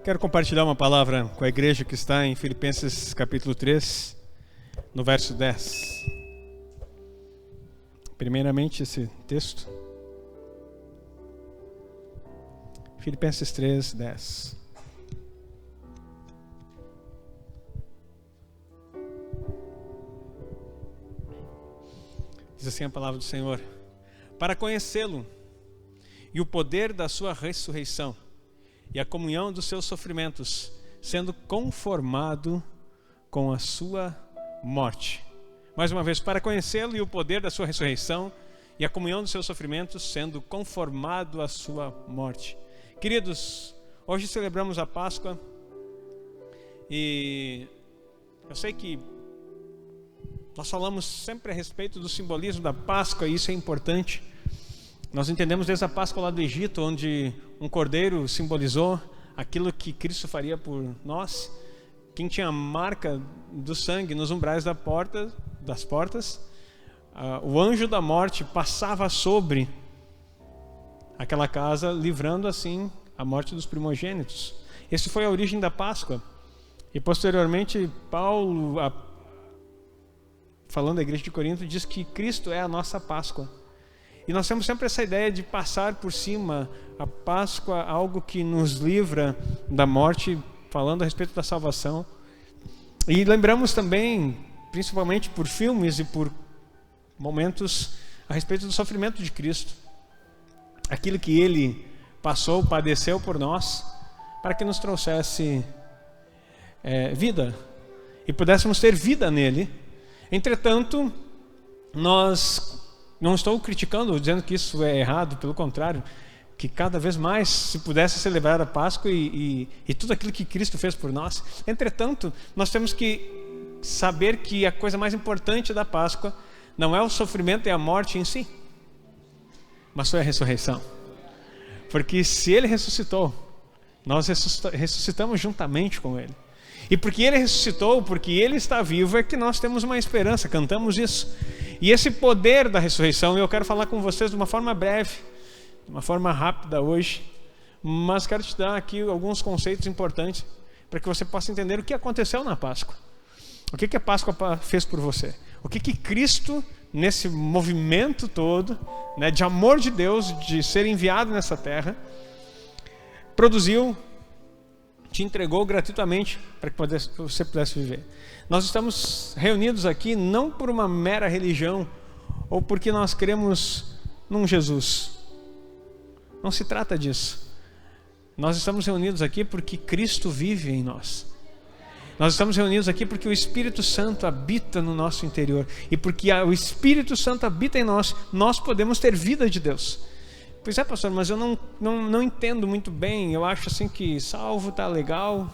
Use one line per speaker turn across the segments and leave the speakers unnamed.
Quero compartilhar uma palavra com a igreja que está em Filipenses capítulo 3, no verso 10. Primeiramente esse texto. Filipenses 3, 10. Diz assim a palavra do Senhor: para conhecê-lo e o poder da sua ressurreição e a comunhão dos seus sofrimentos, sendo conformado com a sua morte. Mais uma vez, para conhecê-lo e o poder da sua ressurreição e a comunhão dos seus sofrimentos, sendo conformado à sua morte. Queridos, hoje celebramos a Páscoa e eu sei que nós falamos sempre a respeito do simbolismo da Páscoa e isso é importante. Nós entendemos desde a Páscoa lá do Egito, onde um cordeiro simbolizou aquilo que Cristo faria por nós. Quem tinha a marca do sangue nos umbrais das portas, o anjo da morte passava sobre aquela casa, livrando assim a morte dos primogênitos. Essa foi a origem da Páscoa. E posteriormente Paulo, falando da igreja de Corinto, diz que Cristo é a nossa Páscoa. E nós temos sempre essa ideia de passar por cima a Páscoa, algo que nos livra da morte, falando a respeito da salvação. E lembramos também, principalmente por filmes e por momentos, a respeito do sofrimento de Cristo. Aquilo que Ele passou, padeceu por nós, para que nos trouxesse vida. E pudéssemos ter vida nele. Entretanto, não estou criticando, dizendo que isso é errado, pelo contrário, que cada vez mais se pudesse celebrar a Páscoa e tudo aquilo que Cristo fez por nós. Entretanto, nós temos que saber que a coisa mais importante da Páscoa não é o sofrimento e a morte em si, mas foi a ressurreição. Porque se Ele ressuscitou, nós ressuscitamos juntamente com Ele. E porque Ele ressuscitou, porque Ele está vivo, é que nós temos uma esperança, cantamos isso. E esse poder da ressurreição, eu quero falar com vocês de uma forma breve, de uma forma rápida hoje, mas quero te dar aqui alguns conceitos importantes para que você possa entender o que aconteceu na Páscoa. O que a Páscoa fez por você? O que Cristo, nesse movimento todo, né, de amor de Deus, de ser enviado nessa terra, produziu, te entregou gratuitamente para que você pudesse viver. Nós estamos reunidos aqui não por uma mera religião ou porque nós cremos num Jesus. Não se trata disso. Nós estamos reunidos aqui porque Cristo vive em nós. Nós estamos reunidos aqui porque o Espírito Santo habita no nosso interior. E porque o Espírito Santo habita em nós, nós podemos ter vida de Deus. Pois é, pastor, mas eu não entendo muito bem. Eu acho assim que salvo está legal.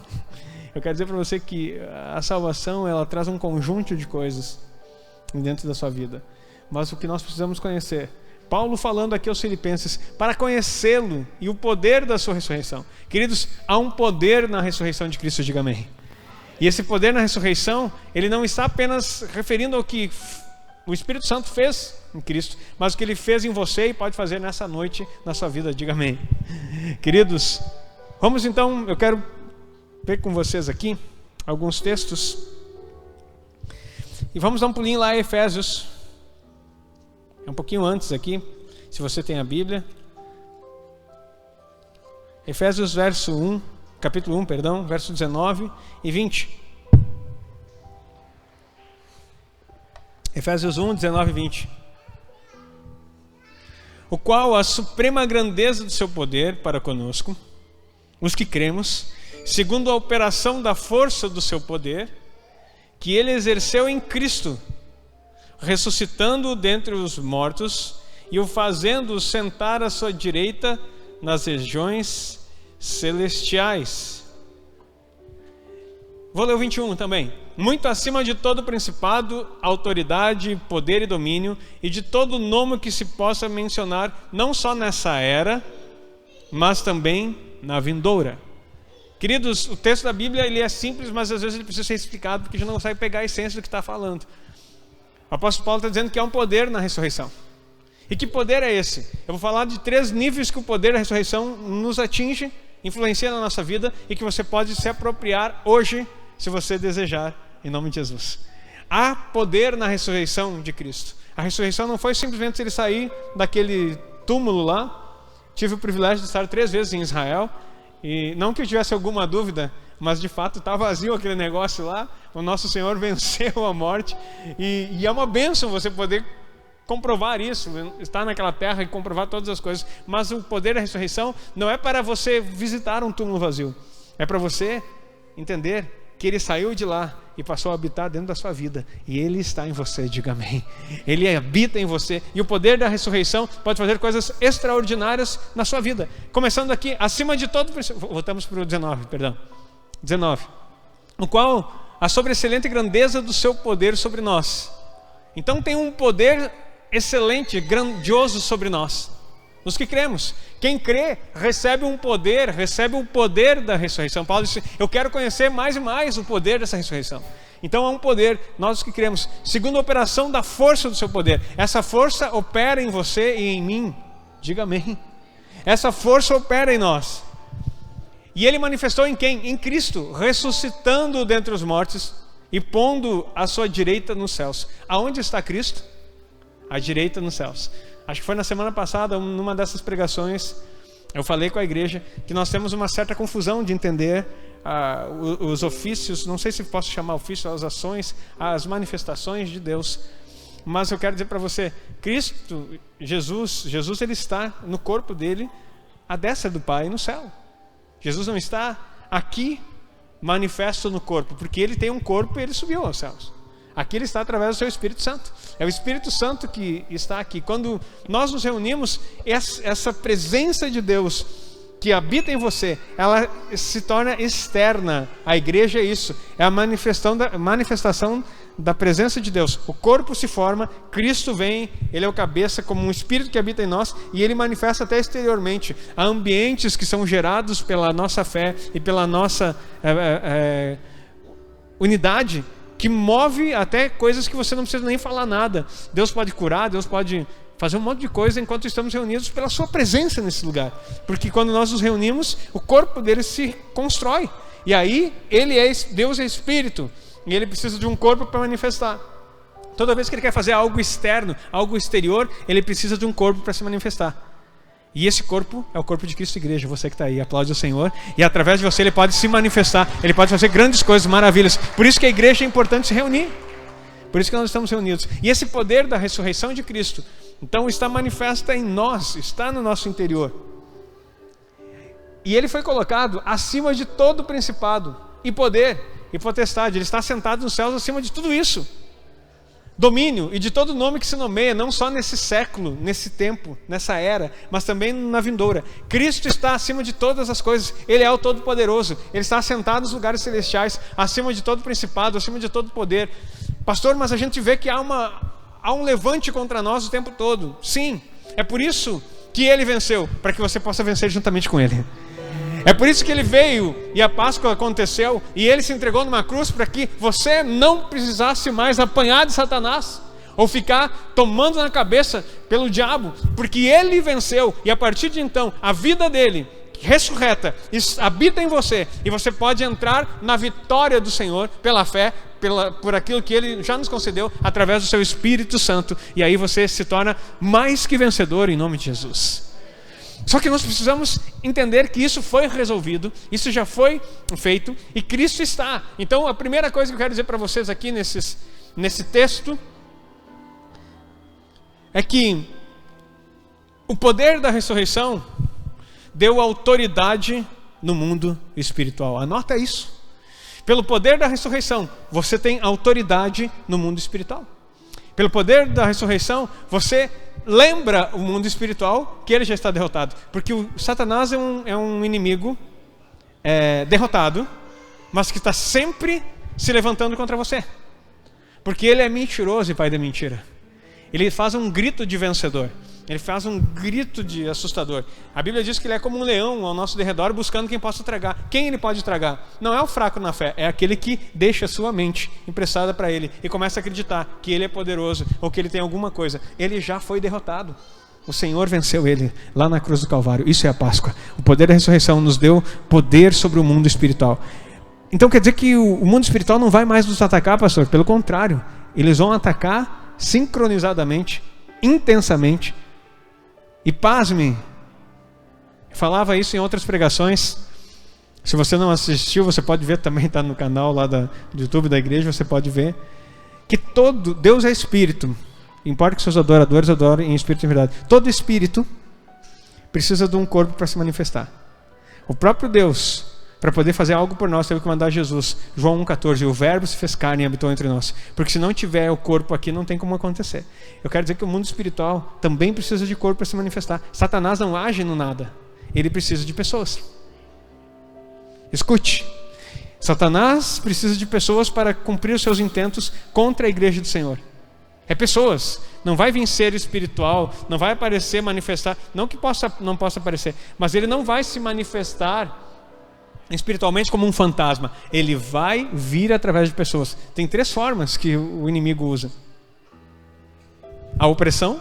Eu quero dizer para você que a salvação, ela traz um conjunto de coisas dentro da sua vida. Mas o que nós precisamos conhecer, Paulo falando aqui aos Filipenses, para conhecê-lo e o poder da sua ressurreição. Queridos, há um poder na ressurreição de Cristo, diga amém. E esse poder na ressurreição, ele não está apenas referindo ao que o Espírito Santo fez em Cristo, mas o que Ele fez em você e pode fazer nessa noite na sua vida, diga amém. Queridos, vamos então, eu quero ver com vocês aqui alguns textos e vamos dar um pulinho lá em Efésios, é um pouquinho antes aqui, se você tem a Bíblia. Efésios capítulo 1, verso 19 e 20. Efésios 1, 19 e 20. O qual a suprema grandeza do seu poder para conosco, os que cremos, segundo a operação da força do seu poder, que Ele exerceu em Cristo, ressuscitando-o dentre os mortos e o fazendo sentar à sua direita nas regiões celestiais. Vou ler o 21 também. Muito acima de todo principado, autoridade, poder e domínio, e de todo nome que se possa mencionar, não só nessa era, mas também na vindoura. Queridos, o texto da Bíblia ele é simples, mas às vezes ele precisa ser explicado, porque a gente não consegue pegar a essência do que está falando. O apóstolo Paulo está dizendo que há um poder na ressurreição. E que poder é esse? Eu vou falar de 3 níveis que o poder da ressurreição nos atinge influencia na nossa vida e que você pode se apropriar hoje, se você desejar, em nome de Jesus. Há poder na ressurreição de Cristo. A ressurreição não foi simplesmente ele sair daquele túmulo lá. Tive o privilégio de estar 3 vezes em Israel, e não que eu tivesse alguma dúvida, mas de fato está vazio aquele negócio lá. O nosso Senhor venceu a morte, e é uma bênção você poder comprovar isso, estar naquela terra e comprovar todas as coisas. Mas o poder da ressurreição não é para você visitar um túmulo vazio, é para você entender que ele saiu de lá e passou a habitar dentro da sua vida, e ele está em você, diga amém. Ele habita em você, e o poder da ressurreição pode fazer coisas extraordinárias na sua vida, começando aqui, acima de todo, voltamos para o 19, no qual a sobreexcelente grandeza do seu poder sobre nós. Então tem um poder excelente, grandioso sobre nós, os que cremos. Quem crê recebe um poder, recebe o poder da ressurreição. Paulo disse, eu quero conhecer mais e mais o poder dessa ressurreição. Então há um poder, nós os que cremos, segundo a operação da força do seu poder. Essa força opera em você e em mim, diga amém. Essa força opera em nós. E ele manifestou em quem? Em Cristo, ressuscitando dentre os mortos e pondo a sua direita nos céus. Aonde está Cristo? À direita nos céus. Acho que foi na semana passada, numa dessas pregações, eu falei com a igreja que nós temos uma certa confusão de entender os ofícios, não sei se posso chamar ofício, as ações, as manifestações de Deus. Mas eu quero dizer para você, Cristo, Jesus ele está no corpo dele, à destra do Pai no céu. Jesus não está aqui manifesto no corpo, porque ele tem um corpo e ele subiu aos céus. Aqui ele está através do seu Espírito Santo. É o Espírito Santo que está aqui. Quando nós nos reunimos, essa presença de Deus que habita em você, ela se torna externa. A igreja é isso. É a manifestação da presença de Deus. O corpo se forma, Cristo vem, ele é o cabeça como um Espírito que habita em nós, e ele manifesta até exteriormente. Há ambientes que são gerados pela nossa fé e pela nossa unidade, que move até coisas que você não precisa nem falar nada. Deus pode curar, Deus pode fazer um monte de coisa enquanto estamos reunidos pela sua presença nesse lugar. Porque quando nós nos reunimos, o corpo dele se constrói. E aí, Deus é Espírito, e ele precisa de um corpo para manifestar. Toda vez que ele quer fazer algo externo, algo exterior, ele precisa de um corpo para se manifestar. E esse corpo é o corpo de Cristo, igreja. Você que está aí, aplaude o Senhor. E através de você ele pode se manifestar. Ele pode fazer grandes coisas, maravilhas. Por isso que a igreja é importante se reunir. Por isso que nós estamos reunidos. E esse poder da ressurreição de Cristo, então, está manifesta em nós, está no nosso interior. E ele foi colocado acima de todo principado e poder e potestade. Ele está sentado nos céus acima de tudo isso. Domínio e de todo nome que se nomeia, não só nesse século, nesse tempo, nessa era, mas também na vindoura. Cristo está acima de todas as coisas. Ele é o Todo-Poderoso. Ele está assentado nos lugares celestiais, acima de todo principado, acima de todo poder. Pastor, mas a gente vê que há um levante contra nós o tempo todo. Sim, é por isso que ele venceu, para que você possa vencer juntamente com ele. É por isso que ele veio e a Páscoa aconteceu e ele se entregou numa cruz para que você não precisasse mais apanhar de Satanás ou ficar tomando na cabeça pelo diabo, porque ele venceu e a partir de então a vida dele ressurreta habita em você e você pode entrar na vitória do Senhor pela fé, por aquilo que ele já nos concedeu através do seu Espírito Santo, e aí você se torna mais que vencedor em nome de Jesus. Só que nós precisamos entender que isso foi resolvido, isso já foi feito e Cristo está. Então a primeira coisa que eu quero dizer para vocês aqui nesse texto é que o poder da ressurreição deu autoridade no mundo espiritual. Anota isso. Pelo poder da ressurreição, você tem autoridade no mundo espiritual. Pelo poder da ressurreição, você lembra o mundo espiritual que ele já está derrotado. Porque o Satanás é um inimigo derrotado, mas que está sempre se levantando contra você. Porque ele é mentiroso e pai da mentira. Ele faz um grito de vencedor. Ele faz um grito de assustador. A Bíblia diz que ele é como um leão ao nosso derredor buscando quem possa tragar. Quem ele pode tragar? Não é o fraco na fé, é aquele que deixa a sua mente emprestada para ele e começa a acreditar que ele é poderoso ou que ele tem alguma coisa. Ele já foi derrotado. O Senhor venceu ele lá na cruz do Calvário. Isso é a Páscoa. O poder da ressurreição nos deu poder sobre o mundo espiritual. Então quer dizer que o mundo espiritual não vai mais nos atacar, pastor? Pelo contrário, eles vão atacar sincronizadamente, intensamente. E pasme, eu falava isso em outras pregações. Se você não assistiu, você pode ver também, está no canal lá do YouTube da igreja, você pode ver que Deus é espírito. Importa que seus adoradores adorem em espírito e em verdade. Todo espírito precisa de um corpo para se manifestar. O próprio Deus, para poder fazer algo por nós, teve que mandar Jesus. João 1,14, o verbo se fez carne e habitou entre nós. Porque se não tiver o corpo aqui, não tem como acontecer. Eu quero dizer que o mundo espiritual também precisa de corpo para se manifestar. Satanás não age no nada. Ele precisa de pessoas. Escute. Satanás precisa de pessoas para cumprir os seus intentos contra a igreja do Senhor. É pessoas. Não vai vir ser espiritual, não vai aparecer, manifestar. Não que não possa aparecer, mas ele não vai se manifestar espiritualmente como um fantasma. Ele vai vir através de pessoas. Tem 3 formas que o inimigo usa: a opressão,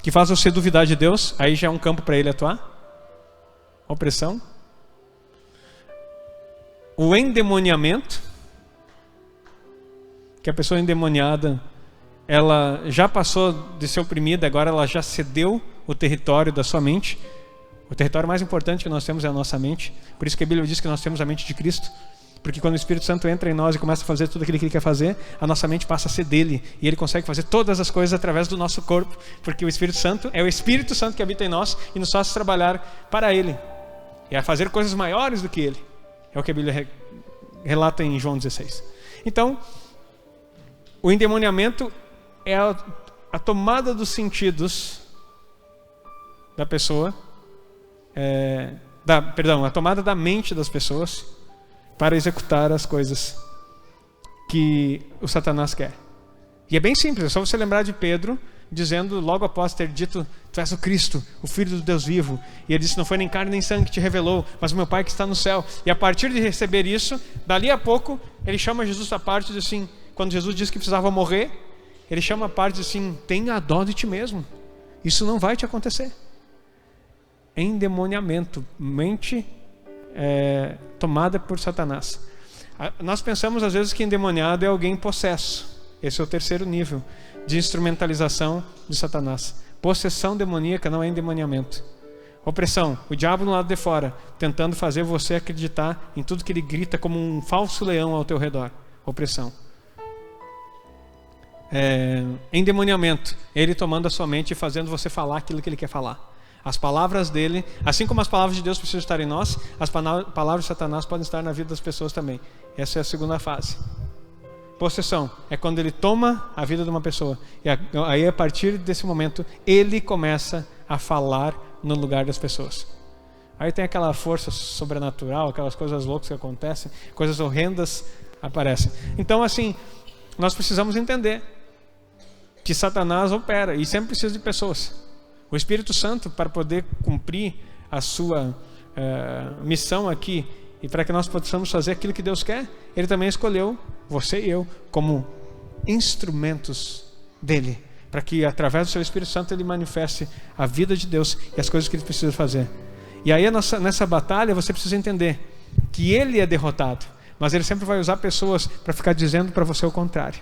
que faz você duvidar de Deus, aí já é um campo para ele atuar. Opressão. O endemoniamento, que a pessoa endemoniada, ela já passou de ser oprimida, agora ela já cedeu o território da sua mente. O território mais importante que nós temos é a nossa mente. Por isso que a Bíblia diz que nós temos a mente de Cristo. Porque quando o Espírito Santo entra em nós e começa a fazer tudo aquilo que Ele quer fazer, a nossa mente passa a ser dele. E Ele consegue fazer todas as coisas através do nosso corpo. Porque o Espírito Santo é o Espírito Santo que habita em nós e nos faz trabalhar para Ele. E a fazer coisas maiores do que Ele. É o que a Bíblia relata em João 16. Então, o endemoniamento é a tomada dos sentidos da pessoa, a tomada da mente das pessoas para executar as coisas que o Satanás quer. E é bem simples, é só você lembrar de Pedro dizendo, logo após ter dito: tu és o Cristo, o Filho do Deus vivo. E ele disse: não foi nem carne nem sangue que te revelou, mas o meu Pai que está no céu. E a partir de receber isso, dali a pouco, ele chama Jesus à parte e diz assim, quando Jesus disse que precisava morrer, ele chama a parte e diz assim: tenha dó de ti mesmo, isso não vai te acontecer. Endemoniamento, mente tomada por Satanás. Nós pensamos às vezes que endemoniado é alguém possesso. Esse é o 3º nível de instrumentalização de Satanás. Possessão demoníaca não é endemoniamento. Opressão, o diabo no lado de fora, tentando fazer você acreditar em tudo que ele grita como um falso leão ao teu redor. Opressão. Endemoniamento, ele tomando a sua mente e fazendo você falar aquilo que ele quer falar. As palavras dele, assim como as palavras de Deus precisam estar em nós, as palavras de Satanás podem estar na vida das pessoas também. Essa é a 2ª fase. Possessão é quando ele toma a vida de uma pessoa. E aí, a partir desse momento, ele começa a falar no lugar das pessoas. Aí tem aquela força sobrenatural, aquelas coisas loucas que acontecem, coisas horrendas aparecem. Então, assim, nós precisamos entender que Satanás opera e sempre precisa de pessoas. O Espírito Santo, para poder cumprir a sua missão aqui e para que nós possamos fazer aquilo que Deus quer, Ele também escolheu você e eu como instrumentos dEle, para que através do seu Espírito Santo Ele manifeste a vida de Deus e as coisas que Ele precisa fazer. E aí nessa batalha você precisa entender que Ele é derrotado, mas Ele sempre vai usar pessoas para ficar dizendo para você o contrário.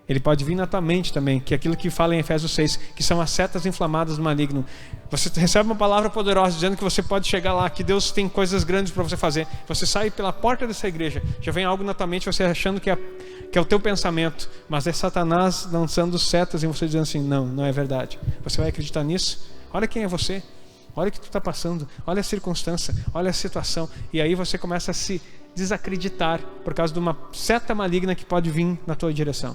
Ele pode vir na tua mente também, que é aquilo que fala em Efésios 6, que são as setas inflamadas do maligno. Você recebe uma palavra poderosa dizendo que você pode chegar lá, que Deus tem coisas grandes para você fazer. Você sai pela porta dessa igreja, já vem algo na tua mente, você achando que é o teu pensamento, mas é Satanás lançando setas em você dizendo assim: não é verdade. Você vai acreditar nisso? Olha quem é você, olha o que tu está passando, olha a circunstância, olha a situação. E aí você começa a se desacreditar por causa de uma seta maligna que pode vir na tua direção.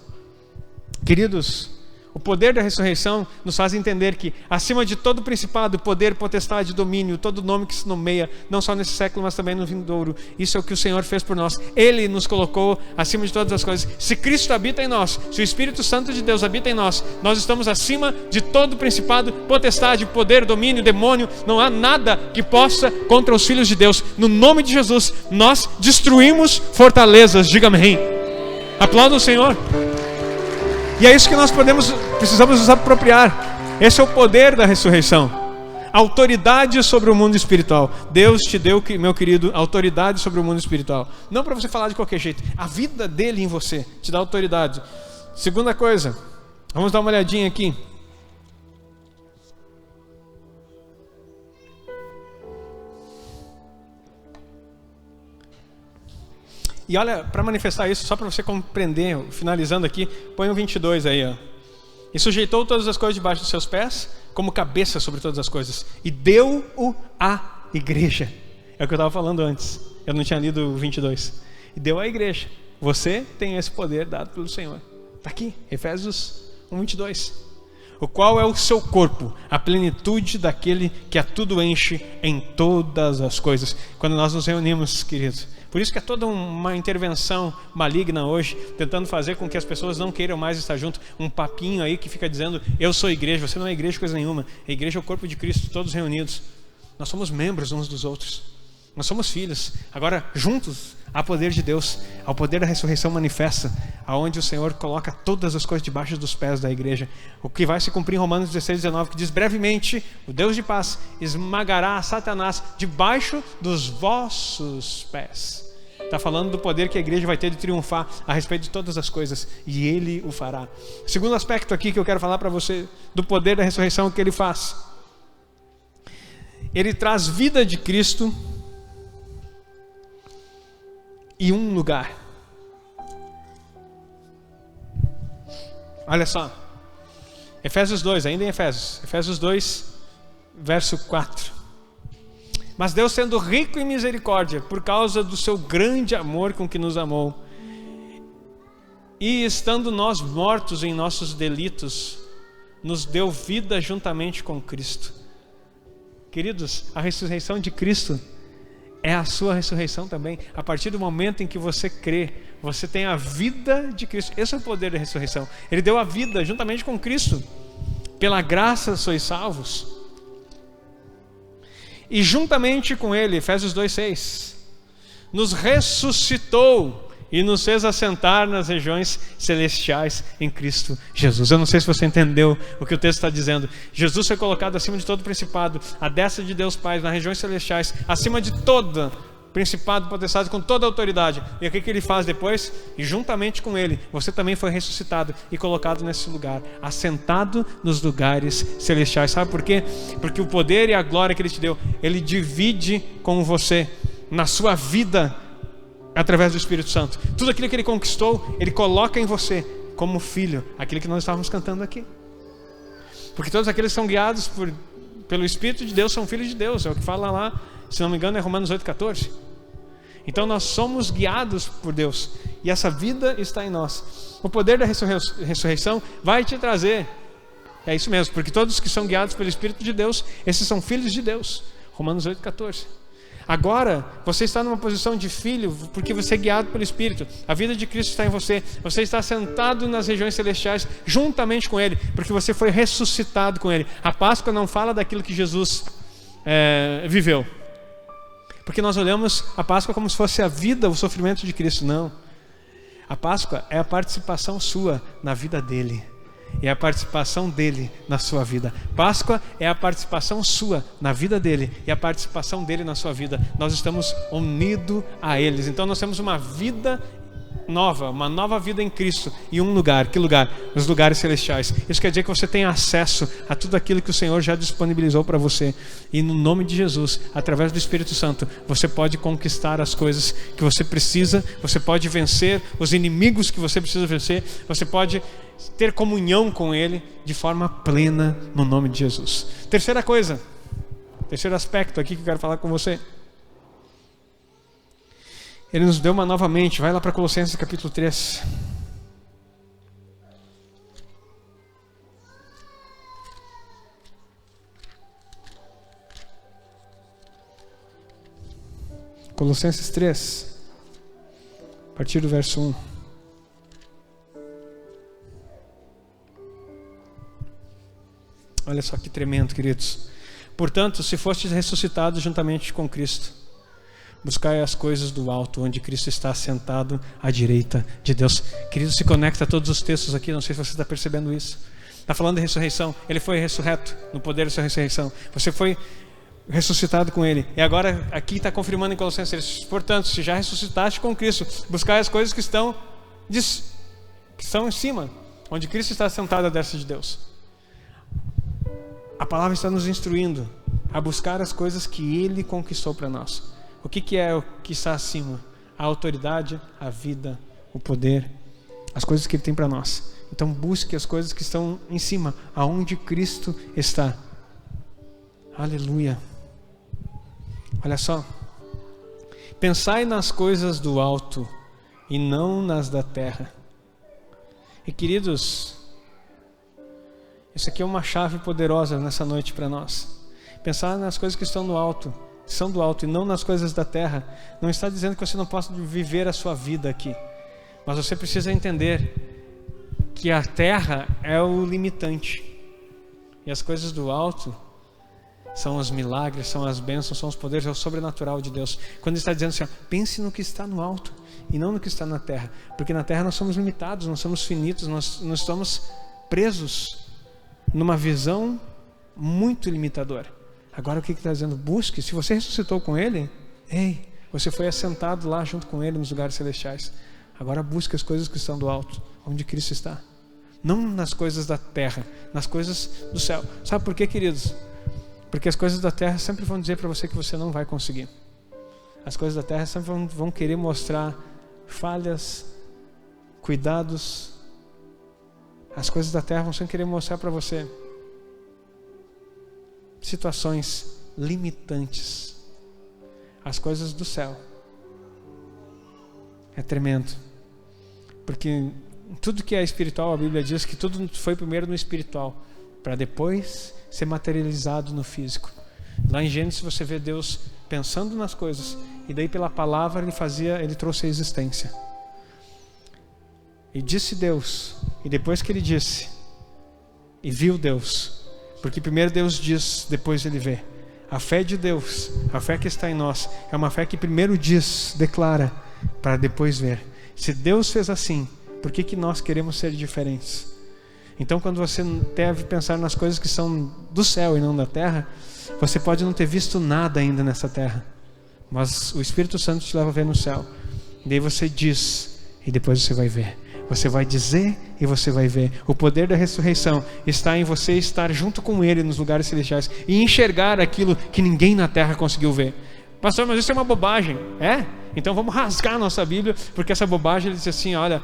Queridos, o poder da ressurreição nos faz entender que acima de todo principado, poder, potestade, domínio, todo nome que se nomeia, não só nesse século, mas também no vindouro, isso é o que o Senhor fez por nós. Ele nos colocou acima de todas as coisas. Se Cristo habita em nós, se o Espírito Santo de Deus habita em nós, nós estamos acima de todo principado, potestade, poder, domínio, demônio. Não há nada que possa contra os filhos de Deus. No nome de Jesus, nós destruímos fortalezas. Diga amém. Aplauda o Senhor. E é isso que nós precisamos nos apropriar. Esse é o poder da ressurreição. Autoridade sobre o mundo espiritual. Deus te deu, meu querido, autoridade sobre o mundo espiritual. Não para você falar de qualquer jeito. A vida dele em você te dá autoridade. Segunda coisa, vamos dar uma olhadinha aqui. E olha, para manifestar isso, só para você compreender, finalizando aqui, põe o 22 aí, ó. E sujeitou todas as coisas debaixo dos seus pés, como cabeça sobre todas as coisas, e deu-o à igreja. É o que eu estava falando antes, eu não tinha lido o 22. E deu à igreja. Você tem esse poder dado pelo Senhor. Está aqui, Efésios 1:22. O qual é o seu corpo, a plenitude daquele que a tudo enche em todas as coisas. Quando nós nos reunimos, queridos, por isso que é toda uma intervenção maligna hoje, tentando fazer com que as pessoas não queiram mais estar junto. Um papinho aí que fica dizendo, eu sou igreja. Você não é igreja coisa nenhuma. A igreja é o corpo de Cristo, todos reunidos. Nós somos membros uns dos outros. Nós somos filhos. Agora, juntos, há poder de Deus. Há o poder da ressurreição manifesta, aonde o Senhor coloca todas as coisas debaixo dos pés da igreja. O que vai se cumprir em Romanos 16:19, que diz, brevemente, o Deus de paz esmagará Satanás debaixo dos vossos pés. Está falando do poder que a igreja vai ter de triunfar a respeito de todas as coisas. E Ele o fará. Segundo aspecto aqui que eu quero falar para você, do poder da ressurreição que Ele faz. Ele traz vida de Cristo em um lugar. Olha só. Efésios 2, ainda em Efésios. Efésios 2, verso 4. Mas Deus, sendo rico em misericórdia, por causa do seu grande amor com que nos amou, e estando nós mortos em nossos delitos, nos deu vida juntamente com Cristo. Queridos, a ressurreição de Cristo é a sua ressurreição também. A partir do momento em que você crê, você tem a vida de Cristo. Esse é o poder da ressurreição. Ele deu a vida juntamente com Cristo. Pela graça sois salvos. E juntamente com Ele, Efésios 2:6, nos ressuscitou e nos fez assentar nas regiões celestiais em Cristo Jesus. Eu não sei se você entendeu o que o texto está dizendo. Jesus foi colocado acima de todo principado, à destra de Deus Pai, nas regiões celestiais, acima de todo principado, potestade, com toda a autoridade. E o que Ele faz depois? E juntamente com Ele, você também foi ressuscitado e colocado nesse lugar, assentado nos lugares celestiais. Sabe por quê? Porque o poder e a glória que Ele te deu, Ele divide com você na sua vida através do Espírito Santo. Tudo aquilo que Ele conquistou, Ele coloca em você como filho, aquilo que nós estávamos cantando aqui. Porque todos aqueles que são guiados pelo Espírito de Deus são filhos de Deus. É o que fala lá, se não me engano, é Romanos 8:14. Então nós somos guiados por Deus e essa vida está em nós. O poder da ressurreição vai te trazer, é isso mesmo, porque todos que são guiados pelo Espírito de Deus, esses são filhos de Deus. Romanos 8:14. Agora, você está numa posição de filho porque você é guiado pelo Espírito. A vida de Cristo está em você. Você está sentado nas regiões celestiais juntamente com Ele, porque você foi ressuscitado com Ele. A Páscoa não fala daquilo que Jesus viveu, porque nós olhamos a Páscoa como se fosse a vida, o sofrimento de Cristo. Não. A Páscoa é a participação sua na vida dele. E a participação dele na sua vida. Páscoa é a participação sua na vida dele e a participação dele na sua vida. Nós estamos unidos a eles. Então nós temos uma vida nova, uma nova vida em Cristo em um lugar. Que lugar? Os lugares celestiais. Isso quer dizer que você tem acesso a tudo aquilo que o Senhor já disponibilizou para você. E no nome de Jesus, através do Espírito Santo, você pode conquistar as coisas que você precisa. Você pode vencer os inimigos que você precisa vencer. Você pode ter comunhão com Ele de forma plena no nome de Jesus. Terceira coisa, terceiro aspecto aqui que eu quero falar com você. Ele nos deu uma nova mente. Vai lá para Colossenses capítulo 3. Colossenses 3, a partir do verso 1. Olha só que tremendo, queridos. Portanto, se fostes ressuscitados juntamente com Cristo, Buscai as coisas do alto, onde Cristo está sentado à direita de Deus. Querido, se conecta a todos os textos aqui, não sei se você está percebendo isso. Está falando de ressurreição, ele foi ressurreto no poder da sua ressurreição. Você foi ressuscitado com ele. E agora aqui está confirmando em Colossenses: portanto, se já ressuscitaste com Cristo, buscai as coisas que estão em cima, onde Cristo está sentado à destra de Deus. A palavra está nos instruindo a buscar as coisas que ele conquistou para nós. O que é o que está acima? A autoridade, a vida, o poder, as coisas que ele tem para nós. Então busque as coisas que estão em cima, aonde Cristo está. Aleluia. Olha só. Pensai nas coisas do alto e não nas da terra. E queridos, isso aqui é uma chave poderosa nessa noite para nós. Pensar nas coisas que estão no alto, são do alto, e não nas coisas da terra. Não está dizendo que você não possa viver a sua vida aqui, mas você precisa entender que a terra é o limitante, e as coisas do alto são os milagres, são as bênçãos, são os poderes, é o sobrenatural de Deus. Quando ele está dizendo assim, pense no que está no alto e não no que está na terra, porque na terra nós somos limitados, nós somos finitos, nós estamos presos numa visão muito limitadora. Agora o que ele está dizendo? Busque. Se você ressuscitou com ele, você foi assentado lá junto com ele nos lugares celestiais. Agora busque as coisas que estão do alto, onde Cristo está. Não nas coisas da terra, nas coisas do céu. Sabe por quê, queridos? Porque as coisas da terra sempre vão dizer para você que você não vai conseguir. As coisas da terra sempre vão querer mostrar falhas, cuidados. As coisas da terra vão sempre querer mostrar para você situações limitantes. As coisas do céu é tremendo, porque tudo que é espiritual, a Bíblia diz que tudo foi primeiro no espiritual, para depois ser materializado no físico. Lá em Gênesis você vê Deus pensando nas coisas, e daí pela palavra ele trouxe a existência. E disse Deus, e depois que ele disse, e viu Deus, porque primeiro Deus diz, depois ele vê. A fé de Deus, a fé que está em nós, é uma fé que primeiro diz, declara, para depois ver. Se Deus fez assim, por que nós queremos ser diferentes? Então quando você deve pensar nas coisas que são do céu e não da terra, você pode não ter visto nada ainda nessa terra, mas o Espírito Santo te leva a ver no céu. E daí você diz, e depois você vai ver. Você vai dizer e você vai ver. O poder da ressurreição está em você estar junto com ele nos lugares celestiais e enxergar aquilo que ninguém na terra conseguiu ver. Pastor, mas isso é uma bobagem. É? Então vamos rasgar a nossa Bíblia, porque essa bobagem ele diz assim, olha,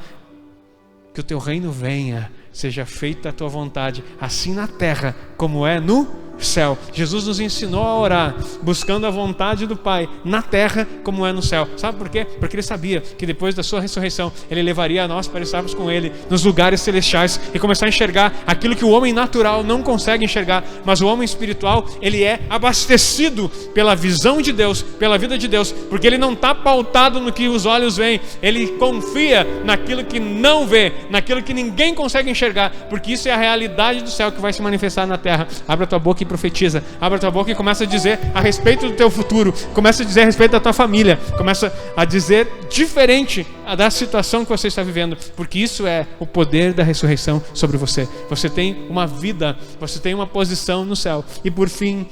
que o teu reino venha, seja feita a tua vontade, assim na terra como é no céu. Jesus nos ensinou a orar buscando a vontade do Pai na terra como é no céu. Sabe por quê? Porque ele sabia que depois da sua ressurreição ele levaria a nós para estarmos com ele nos lugares celestiais e começar a enxergar aquilo que o homem natural não consegue enxergar, mas o homem espiritual ele é abastecido pela visão de Deus, pela vida de Deus, porque ele não está pautado no que os olhos veem, ele confia naquilo que não vê, naquilo que ninguém consegue enxergar, porque isso é a realidade do céu que vai se manifestar na terra. Abra tua boca e profetiza, abra tua boca e começa a dizer a respeito do teu futuro, começa a dizer a respeito da tua família, começa a dizer diferente da situação que você está vivendo, porque isso é o poder da ressurreição sobre você. Você tem uma vida, você tem uma posição no céu. E por fim,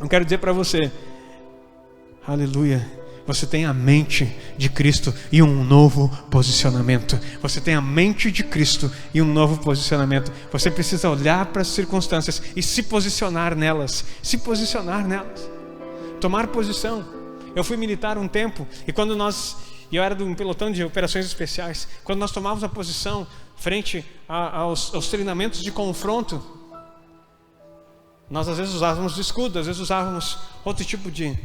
eu quero dizer para você, aleluia, você tem a mente de Cristo e um novo posicionamento. Você tem a mente de Cristo e um novo posicionamento. Você precisa olhar para as circunstâncias e se posicionar nelas. Se posicionar nelas. Tomar posição. Eu fui militar um tempo e eu era de um pelotão de operações especiais. Quando nós tomávamos a posição frente aos treinamentos de confronto, nós às vezes usávamos escudo, às vezes usávamos outro tipo de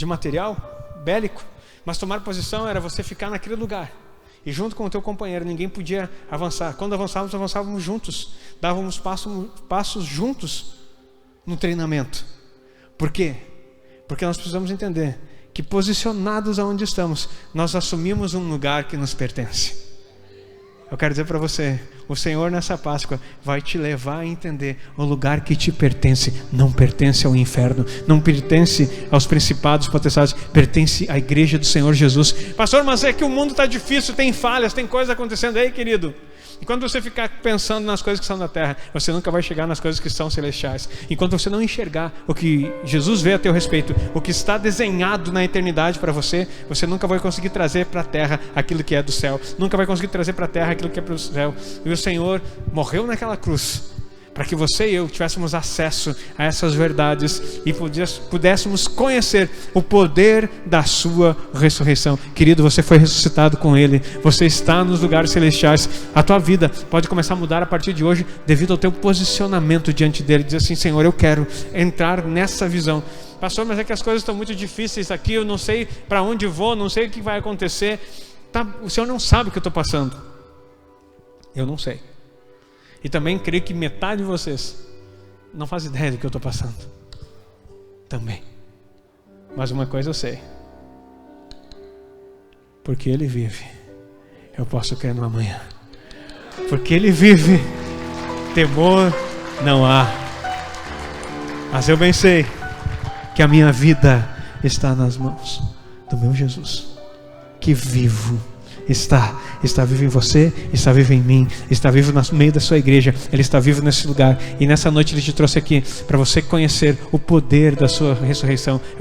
material bélico, mas tomar posição era você ficar naquele lugar e junto com o teu companheiro, ninguém podia avançar. Quando avançávamos juntos, dávamos passos juntos no treinamento. Por quê? Porque nós precisamos entender que posicionados aonde estamos, nós assumimos um lugar que nos pertence. Eu quero dizer para você, o Senhor nessa Páscoa vai te levar a entender: o lugar que te pertence não pertence ao inferno, não pertence aos principados, potestades, pertence à igreja do Senhor Jesus. Pastor, mas é que o mundo está difícil, tem falhas, tem coisas acontecendo aí, querido. E quando você ficar pensando nas coisas que são da terra, você nunca vai chegar nas coisas que são celestiais. Enquanto você não enxergar o que Jesus vê a teu respeito, o que está desenhado na eternidade para você, você nunca vai conseguir trazer para a terra aquilo que é do céu. Nunca vai conseguir trazer para a terra aquilo que é para o céu. E o Senhor morreu naquela cruz para que você e eu tivéssemos acesso a essas verdades e pudéssemos conhecer o poder da sua ressurreição. Querido, você foi ressuscitado com Ele, você está nos lugares celestiais. A tua vida pode começar a mudar a partir de hoje devido ao teu posicionamento diante dele. Diz assim: Senhor, eu quero entrar nessa visão. Pastor, mas é que as coisas estão muito difíceis aqui, eu não sei para onde vou, não sei o que vai acontecer. O Senhor não sabe o que eu estou passando. Eu não sei. E também creio que metade de vocês não faz ideia do que eu estou passando. Também. Mas uma coisa eu sei: porque Ele vive, eu posso crer no amanhã. Porque Ele vive, temor não há. Mas eu bem sei que a minha vida está nas mãos do meu Jesus, que vivo está vivo em você, está vivo em mim, está vivo no meio da sua igreja. Ele está vivo nesse lugar. E nessa noite Ele te trouxe aqui para você conhecer o poder da sua ressurreição.